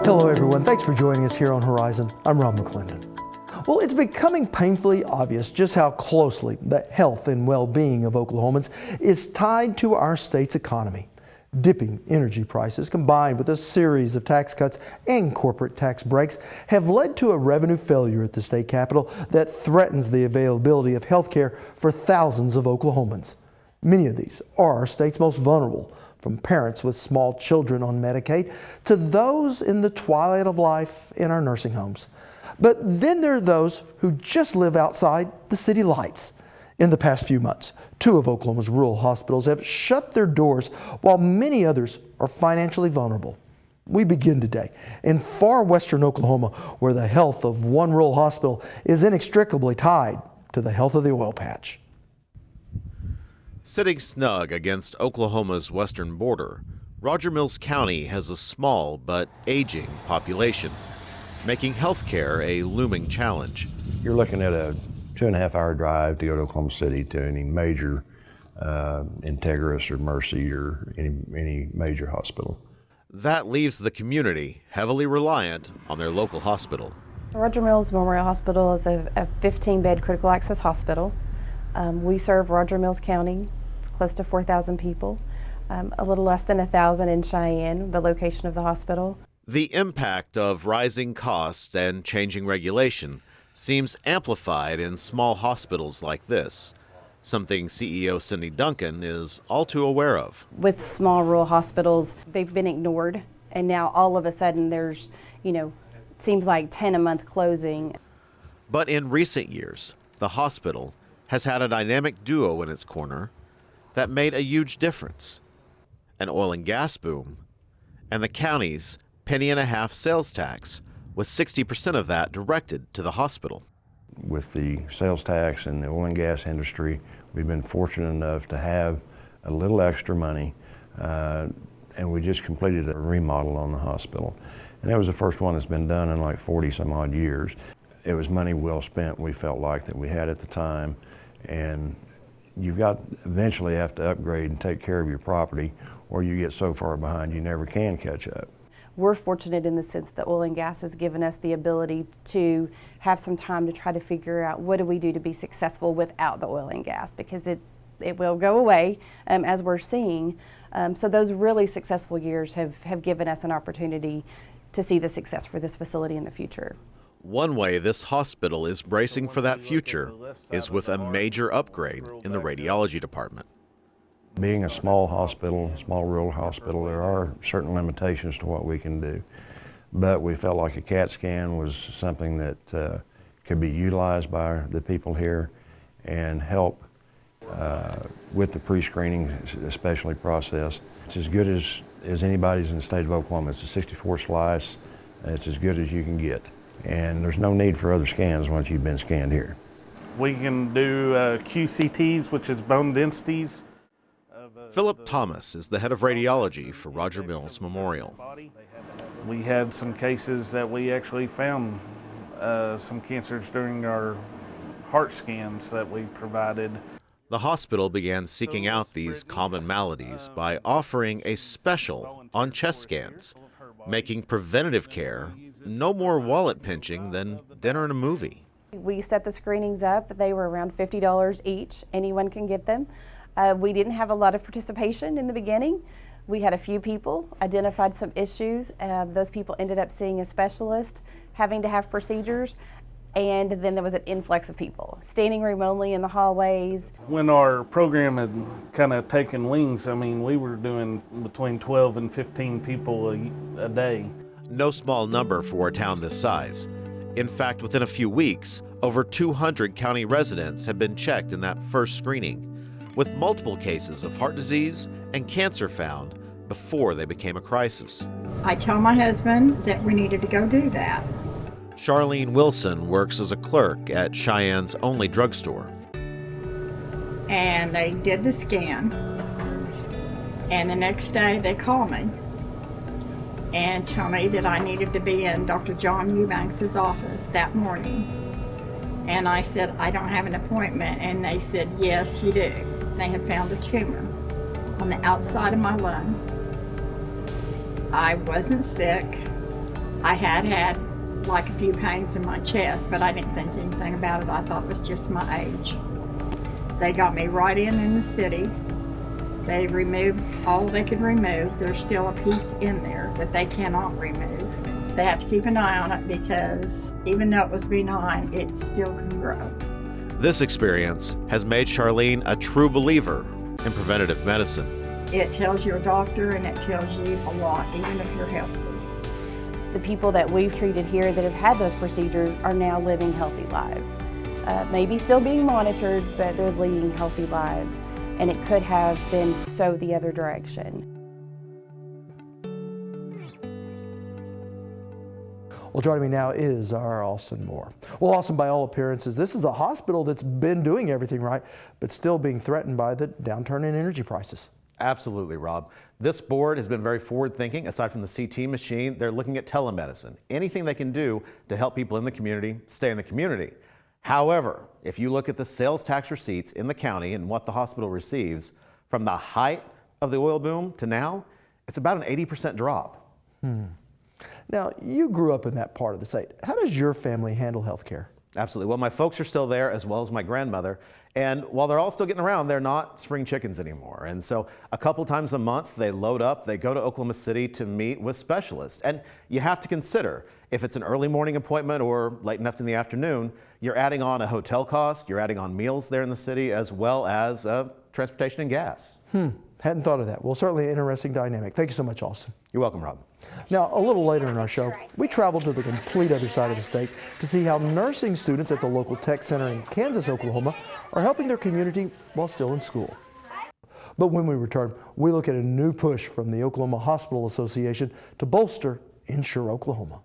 Hello everyone, thanks for joining us here on Horizon. I'm Rob McClendon. Well, it's becoming painfully obvious just how closely the health and well-being of Oklahomans is tied to our state's economy. Dipping energy prices combined with a series of tax cuts and corporate tax breaks have led to a revenue failure at the state capitol that threatens the availability of health care for thousands of Oklahomans. Many of these are our state's most vulnerable, from parents with small children on Medicaid to those in the twilight of life in our nursing homes. But then there are those who just live outside the city lights. In the past few months, 2 of Oklahoma's rural hospitals have shut their doors while many others are financially vulnerable. We begin today in far western Oklahoma, where the health of one rural hospital is inextricably tied to the health of the oil patch. Sitting snug against Oklahoma's western border, Roger Mills County has a small but aging population, making health care a looming challenge. You're looking at a 2.5-hour drive to go to Oklahoma City to any major Integris or Mercy or any major hospital. That leaves the community heavily reliant on their local hospital. Roger Mills Memorial Hospital is a 15-bed critical access hospital. We serve Roger Mills County. It's close to 4,000 people, a little less than 1,000 in Cheyenne, the location of the hospital. The impact of rising costs and changing regulation seems amplified in small hospitals like this, something CEO Cindy Duncan is all too aware of. With small rural hospitals, they've been ignored, and now all of a sudden there's, seems like 10 a month closing. But in recent years, the hospital has had a dynamic duo in its corner that made a huge difference: an oil and gas boom and the county's penny-and-a-half sales tax, with 60% of that directed to the hospital. With the sales tax and the oil and gas industry, we've been fortunate enough to have a little extra money, and we just completed a remodel on the hospital. And that was the first one that's been done in like 40 some odd years. It was money well spent, we felt like, that we had at the time. And you've got eventually have to upgrade and take care of your property, or you get so far behind you never can catch up. We're fortunate in the sense that oil and gas has given us the ability to have some time to try to figure out what do we do to be successful without the oil and gas, because it will go away as we're seeing. So those really successful years have given us an opportunity to see the success for this facility in the future. One way this hospital is bracing for that future is with a major upgrade in the radiology department. Being a small hospital, small rural hospital, there are certain limitations to what we can do. But we felt like a CAT scan was something that could be utilized by the people here and help with the pre-screening, especially process. It's as good as anybody's in the state of Oklahoma. It's a 64 slice. It's as good as you can get. And there's no need for other scans once you've been scanned here. We can do QCTs, which is bone densities. Philip Thomas is the head of radiology for Roger Mills Memorial. We had some cases that we actually found some cancers during our heart scans that we provided. The hospital began seeking out these common maladies by offering a special on chest scans, making preventative care no more wallet pinching than dinner and a movie. We set the screenings up. They were around $50 each. Anyone can get them. We didn't have a lot of participation in the beginning. We had a few people, identified some issues. Those people ended up seeing a specialist, having to have procedures, and then there was an influx of people. Standing room only in the hallways. When our program had kind of taken wings, we were doing between 12 and 15 people a day. No small number for a town this size. In fact, within a few weeks, over 200 county residents have been checked in that first screening, with multiple cases of heart disease and cancer found before they became a crisis. I told my husband that we needed to go do that. Charlene Wilson works as a clerk at Cheyenne's only drugstore. And they did the scan. And the next day they called me and told me that I needed to be in Dr. John Eubanks' office that morning. And I said, I don't have an appointment. And they said, yes, you do. They had found a tumor on the outside of my lung. I wasn't sick. I had like a few pains in my chest, but I didn't think anything about it. I thought it was just my age. They got me right in the city. They removed all they could remove. There's still a piece in there that they cannot remove. They have to keep an eye on it because even though it was benign, it still can grow. This experience has made Charlene a true believer in preventative medicine. It tells your doctor and it tells you a lot, even if you're healthy. The people that we've treated here that have had those procedures are now living healthy lives. Maybe still being monitored, but they're leading healthy lives. And it could have been so the other direction. Well, joining me now is our Austin Moore. Well, Austin, by all appearances, this is a hospital that's been doing everything right, but still being threatened by the downturn in energy prices. Absolutely, Rob. This board has been very forward-thinking. Aside from the CT machine, they're looking at telemedicine. Anything they can do to help people in the community stay in the community. However, if you look at the sales tax receipts in the county and what the hospital receives, from the height of the oil boom to now, it's about an 80% drop. Now, you grew up in that part of the state. How does your family handle health care? Absolutely. Well, my folks are still there, as well as my grandmother. And while they're all still getting around, they're not spring chickens anymore. And so a couple times a month, they load up, they go to Oklahoma City to meet with specialists. And you have to consider, if it's an early morning appointment or late enough in the afternoon, you're adding on a hotel cost, you're adding on meals there in the city, as well as transportation and gas. Hadn't thought of that. Well, certainly an interesting dynamic. Thank you so much, Austin. You're welcome, Rob. Now, a little later in our show, we traveled to the complete other side of the state to see how nursing students at the local tech center in Kansas, Oklahoma, are helping their community while still in school. But when we return, we look at a new push from the Oklahoma Hospital Association to bolster Insure Oklahoma.